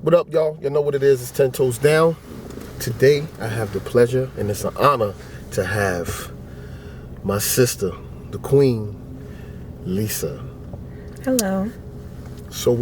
What up, y'all? You know what it is. It's 10 Toes Down. Today, I have the pleasure and it's an honor to have my sister, the Queen, Lisa. Hello. So,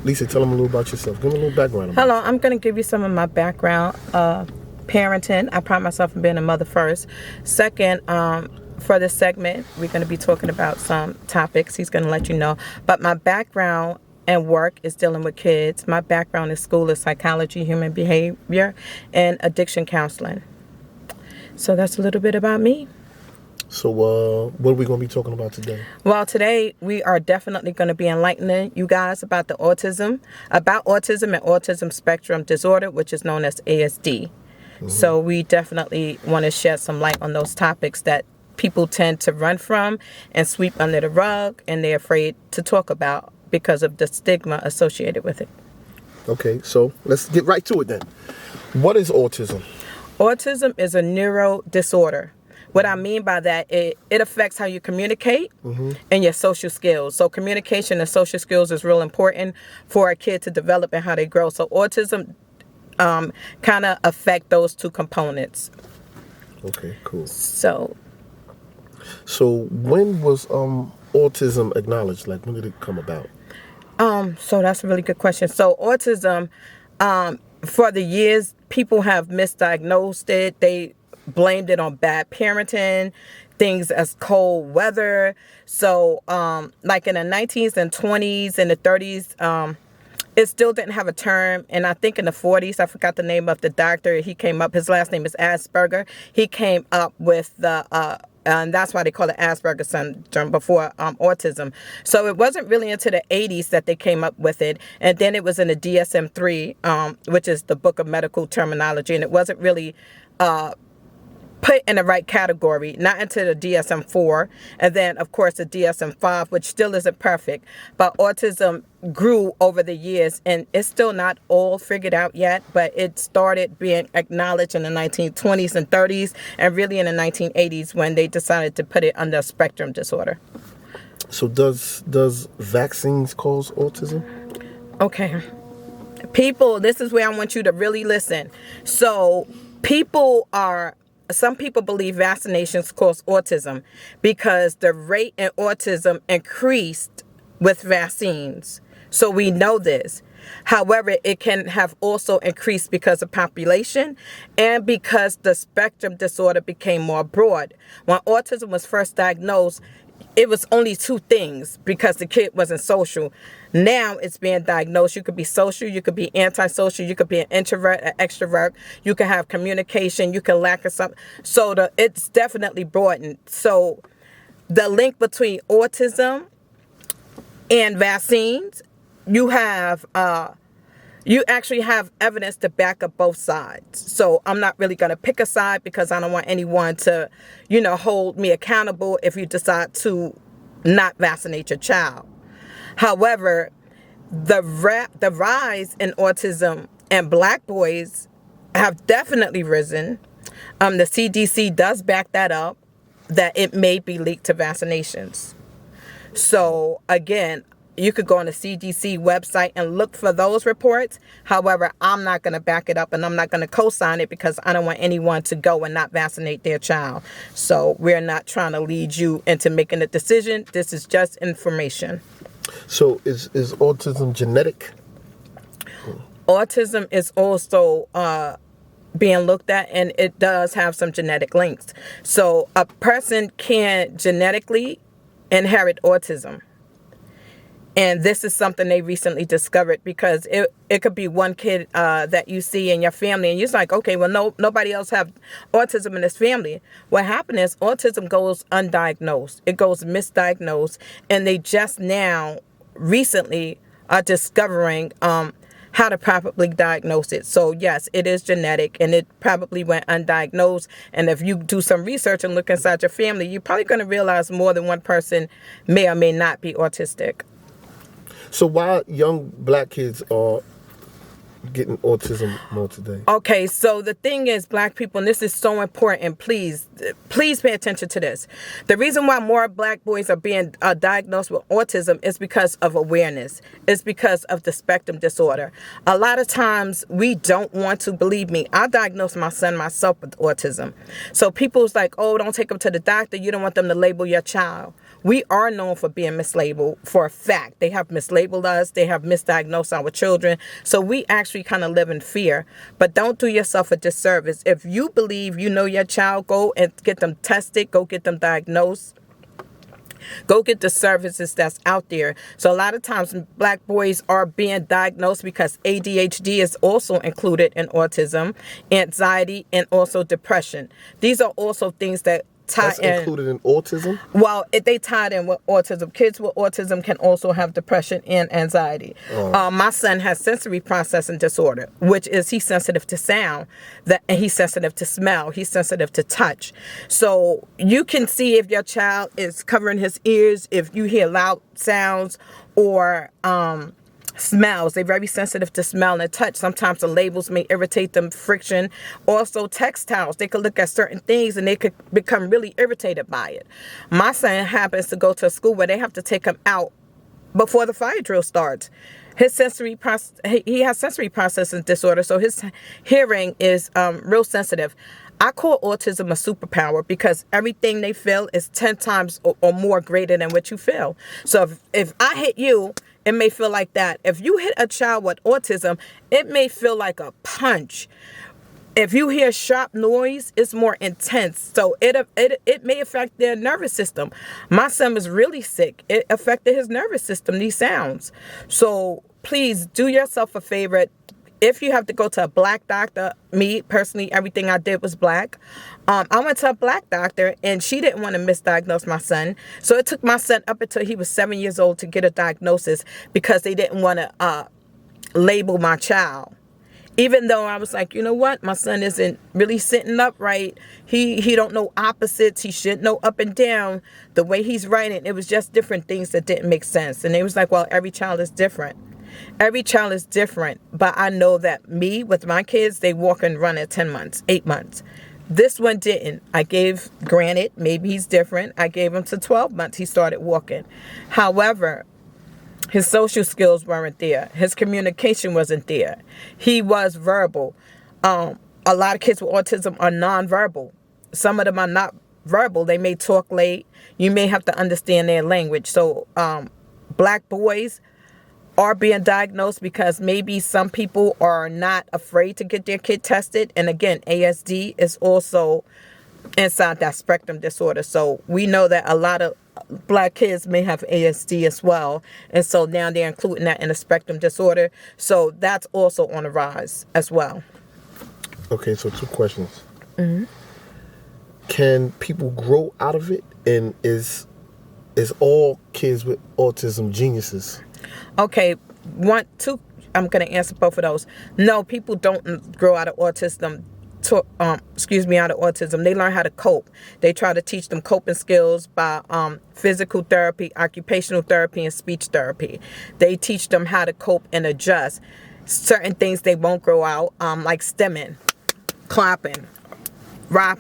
Lisa, tell them a little about yourself. Give them a little background. Hello, I'm going to give you some of my background. Parenting. I pride myself in being a mother first. Second, for this segment, we're going to be talking about some topics. He's going to let you know. But my background and work is dealing with kids. My background in school is psychology, human behavior, and addiction counseling. So that's a little bit about me. So what are we going to be talking about today? Well, today we are definitely going to be enlightening you guys about autism and autism spectrum disorder, which is known as ASD. Mm-hmm. So we definitely want to shed some light on those topics that people tend to run from and sweep under the rug, and they're afraid to talk about because of the stigma associated with it. Okay, so let's get right to it then. What is autism? Autism is a neuro disorder. What I mean by that, it affects how you communicate and your social skills. So communication and social skills is real important for a kid to develop and how they grow. So autism kind of affect those two components. Okay, cool. So when was autism acknowledged? Like, when did it come about? So that's a really good question. So autism, for the years, people have misdiagnosed it. They blamed it on bad parenting, things as cold weather. So like in the 19s and 20s and the 30s, it still didn't have a term. And I think in the 40s, I forgot the name of the doctor. He came up, his last name is Asperger. He came up with the, and that's why they call it Asperger syndrome before autism. So it wasn't really into the 80s that they came up with it. And then it was in the DSM-3, which is the Book of Medical Terminology. And it wasn't really put in the right category, not into the DSM-4, and then of course the DSM-5, which still isn't perfect. But autism grew over the years, and it's still not all figured out yet, but it started being acknowledged in the 1920s and 30s, and really in the 1980s when they decided to put it under spectrum disorder. So does vaccines cause autism? Okay. People, this is where I want you to really listen. So some people believe vaccinations cause autism because the rate in autism increased with vaccines. So we know this. However, it can have also increased because of population and because the spectrum disorder became more broad. When autism was first diagnosed, it was only two things because the kid wasn't social. Now it's being diagnosed. You could be social, you could be antisocial, you could be an introvert, an extrovert, you can have communication, you can lack of something. So it's definitely broadened. So the link between autism and vaccines, you actually have evidence to back up both sides. So I'm not really going to pick a side because I don't want anyone to, hold me accountable if you decide to not vaccinate your child. However, the rise in autism and Black boys have definitely risen. The CDC does back that up, that it may be linked to vaccinations. So again, you could go on the CDC website and look for those reports. However, I'm not going to back it up and I'm not going to co-sign it because I don't want anyone to go and not vaccinate their child. So we're not trying to lead you into making a decision. This is just information. So is autism genetic? Autism is also being looked at, and it does have some genetic links. So a person can genetically inherit autism. And this is something they recently discovered because it could be one kid that you see in your family and you're like, okay, well, nobody else have autism in this family. What happened is autism goes undiagnosed. It goes misdiagnosed. And they just now recently are discovering how to properly diagnose it. So yes, it is genetic and it probably went undiagnosed. And if you do some research and look inside your family, you're probably going to realize more than one person may or may not be autistic. So why young Black kids are getting autism more today? Okay, so the thing is, Black people, and this is so important, please pay attention to this. The reason why more Black boys are being diagnosed with autism is because of awareness. It's because of the spectrum disorder. A lot of times we don't want to, believe me, I diagnosed my son myself with autism. So people's like, oh, don't take him to the doctor. You don't want them to label your child. We are known for being mislabeled for a fact. They have mislabeled us. They have misdiagnosed our children. So we actually kind of live in fear. But don't do yourself a disservice. If you believe you know your child, go and get them tested. Go get them diagnosed. Go get the services that's out there. So a lot of times Black boys are being diagnosed because ADHD is also included in autism, anxiety, and also depression. These are also things that That's included in autism? Well, they tied in with autism. Kids with autism can also have depression and anxiety. My son has sensory processing disorder, which is he's sensitive to sound, and he's sensitive to smell, he's sensitive to touch. So you can see if your child is covering his ears, if you hear loud sounds or smells. They're very sensitive to smell and touch. Sometimes the labels may irritate them, friction. Also textiles. They could look at certain things and they could become really irritated by it. My son happens to go to a school where they have to take him out before the fire drill starts. He has sensory processing disorder, so his hearing is real sensitive. I call autism a superpower because everything they feel is 10 times or more greater than what you feel. So if I hit you, it may feel like that. If you hit a child with autism, it may feel like a punch. If you hear sharp noise, it's more intense. So it may affect their nervous system. My son was really sick. It affected his nervous system, these sounds. So please do yourself a favor. If you have to go to a Black doctor, me personally, everything I did was Black. I went to a Black doctor and she didn't want to misdiagnose my son. So it took my son up until he was 7 years old to get a diagnosis because they didn't want to label my child. Even though I was like, you know what? My son isn't really sitting upright. He don't know opposites. He shouldn't know up and down. The way he's writing, it was just different things that didn't make sense. And they was like, well, every child is different. Every child is different, but I know that me, with my kids, they walk and run at 10 months, 8 months. This one didn't. Granted, maybe he's different. I gave him to 12 months. He started walking. However, his social skills weren't there. His communication wasn't there. He was verbal. A lot of kids with autism are nonverbal. Some of them are not verbal. They may talk late. You may have to understand their language. So Black boys are being diagnosed because maybe some people are not afraid to get their kid tested. And again, ASD is also inside that spectrum disorder. So we know that a lot of Black kids may have ASD as well. And so now they're including that in the spectrum disorder. So that's also on the rise as well. Okay, so 2 questions. Mm-hmm. Can people grow out of it? And is all kids with autism geniuses? Okay, 1, 2, I'm going to answer both of those. No, people don't grow out of autism. Out of autism. They learn how to cope. They try to teach them coping skills by physical therapy, occupational therapy, and speech therapy. They teach them how to cope and adjust. Certain things they won't grow out, like stemming, clapping, rap.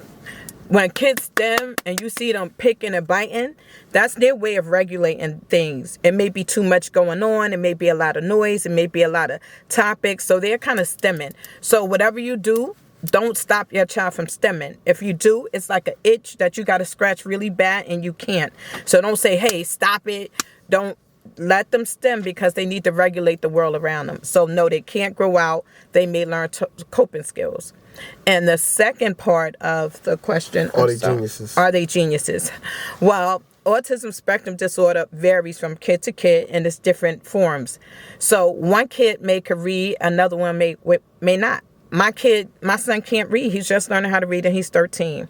When kids stem and you see them picking and biting, that's their way of regulating things. It may be too much going on. It may be a lot of noise. It may be a lot of topics. So they're kind of stemming. So whatever you do, don't stop your child from stemming. If you do, it's like an itch that you got to scratch really bad and you can't. So don't say, hey, stop it. Don't let them stem because they need to regulate the world around them. So no, they can't grow out. They may learn coping skills. And the second part of the question, are they geniuses? Are they geniuses? Well, autism spectrum disorder varies from kid to kid and it's different forms. So one kid may can read, another one may not. My son can't read. He's just learning how to read and he's 13.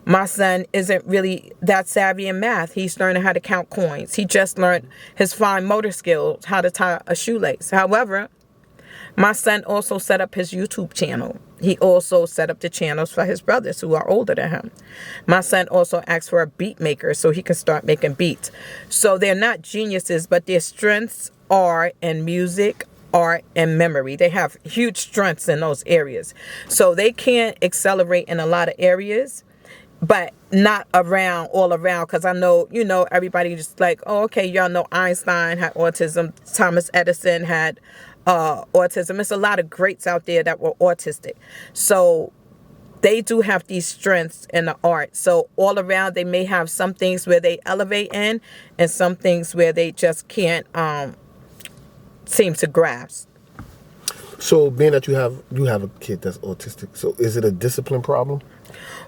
My son isn't really that savvy in math. He's learning how to count coins. He just learned his fine motor skills, how to tie a shoelace. However, my son also set up his YouTube channel. He also set up the channels for his brothers who are older than him. My son also asked for a beat maker so he can start making beats. So they're not geniuses, but their strengths are in music, art, and memory. They have huge strengths in those areas. So they can accelerate in a lot of areas, but not all around. Because I know, everybody just like, oh, okay, y'all know Einstein had autism. Thomas Edison had autism. It's a lot of greats out there that were autistic. So they do have these strengths in the art. So all around, they may have some things where they elevate in and some things where they just can't seem to grasp. So being that you have a kid that's autistic, so is it a discipline problem?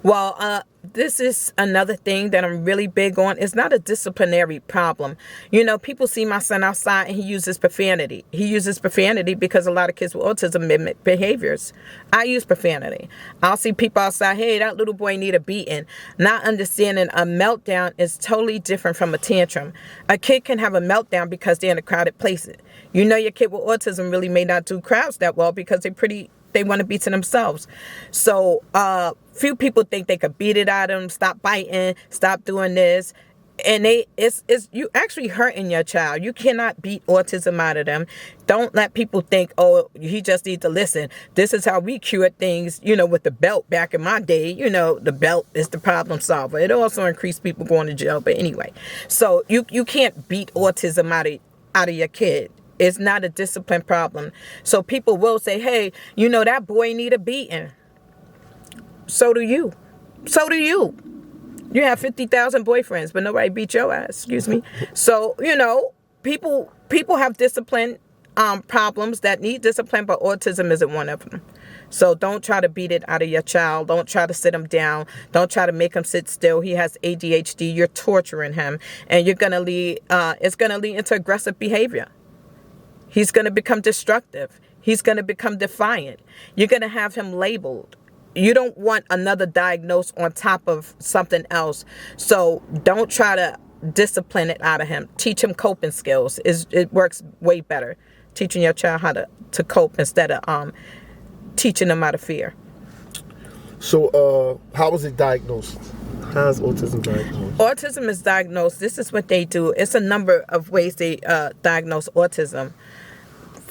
Well, this is another thing that I'm really big on. It's not a disciplinary problem. People see my son outside and he uses profanity. He uses profanity because a lot of kids with autism mimic behaviors. I use profanity. I'll see people outside, hey, that little boy need a beating. Not understanding a meltdown is totally different from a tantrum. A kid can have a meltdown because they're in a crowded place. Your kid with autism really may not do crowds that well because they want to be to themselves. So few people think they could beat it out of them, stop biting, stop doing this. And it's you actually hurting your child. You cannot beat autism out of them. Don't let people think, oh, he just needs to listen. This is how we cured things, with the belt back in my day. The belt is the problem solver. It also increased people going to jail. But anyway, so you can't beat autism out of your kid. It's not a discipline problem. So people will say, hey, that boy need a beating. So do you. So do you. You have 50,000 boyfriends, but nobody beat your ass. Excuse me. So, people have discipline problems that need discipline, but autism isn't one of them. So don't try to beat it out of your child. Don't try to sit him down. Don't try to make him sit still. He has ADHD. You're torturing him. And it's going to lead into aggressive behavior. He's going to become destructive. He's going to become defiant. You're going to have him labeled. You don't want another diagnosis on top of something else. So don't try to discipline it out of him. Teach him coping skills. It works way better. Teaching your child how to cope instead of teaching them how to fear. So how was it diagnosed? How is autism diagnosed? Autism is diagnosed. This is what they do. It's a number of ways they diagnose autism.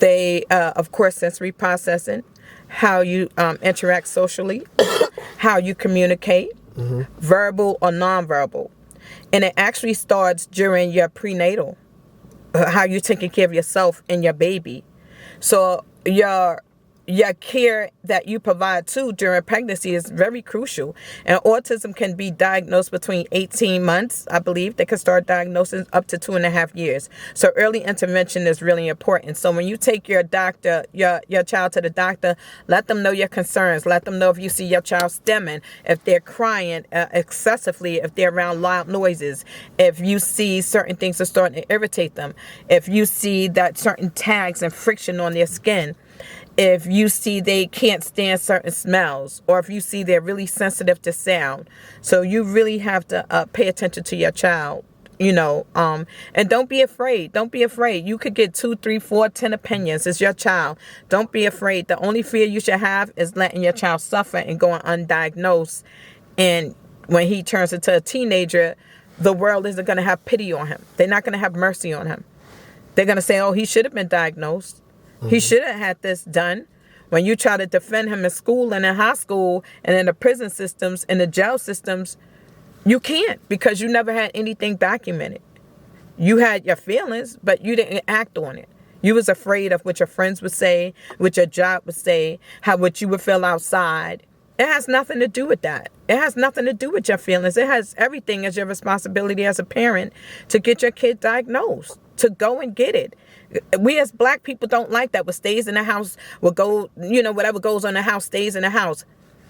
They, of course, sensory processing, how you interact socially, how you communicate, verbal or nonverbal. And it actually starts during your prenatal, how you're taking care of yourself and your baby. So your care that you provide too during pregnancy is very crucial. And autism can be diagnosed between 18 months, I believe. They can start diagnosing up to 2.5 years. So early intervention is really important. So when you take your doctor, your child to the doctor, let them know your concerns. Let them know if you see your child stemming, if they're crying excessively, if they're around loud noises, if you see certain things are starting to irritate them, if you see that certain tags and friction on their skin, if you see they can't stand certain smells, or if you see they're really sensitive to sound. So you really have to pay attention to your child, and don't be afraid. Don't be afraid. You could get 2, 3, 4, 10 opinions. It's your child. Don't be afraid. The only fear you should have is letting your child suffer and going undiagnosed. And when he turns into a teenager, the world isn't going to have pity on him. They're not going to have mercy on him. They're going to say, oh, he should have been diagnosed. He should have had this done. When you try to defend him in school and in high school and in the prison systems and the jail systems, you can't because you never had anything documented. You had your feelings, but you didn't act on it. You was afraid of what your friends would say, what your job would say, what you would feel outside. It has nothing to do with that. It has nothing to do with your feelings. It has everything as your responsibility as a parent to get your kid diagnosed, to go and get it. We as black people don't like that. What stays in the house will go, whatever goes on in the house stays in the house.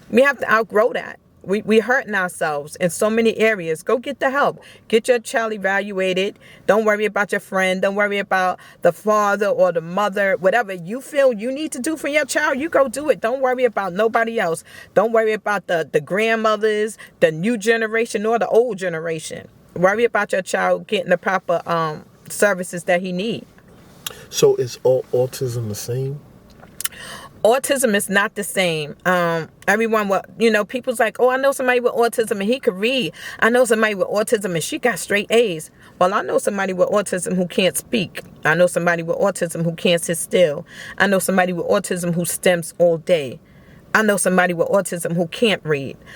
We have to outgrow that. We're hurting ourselves in so many areas. Go get the help. Get your child evaluated. Don't worry about your friend. Don't worry about the father or the mother. Whatever you feel you need to do for your child, you go do it. Don't worry about nobody else. Don't worry about the grandmothers, the new generation, or the old generation. Worry about your child getting the proper services that he needs. So is all autism the same? Autism is not the same. Everyone, people's like, oh, I know somebody with autism and he could read. I know somebody with autism and she got straight A's. Well, I know somebody with autism who can't speak. I know somebody with autism who can't sit still. I know somebody with autism who stems all day. I know somebody with autism who can't read.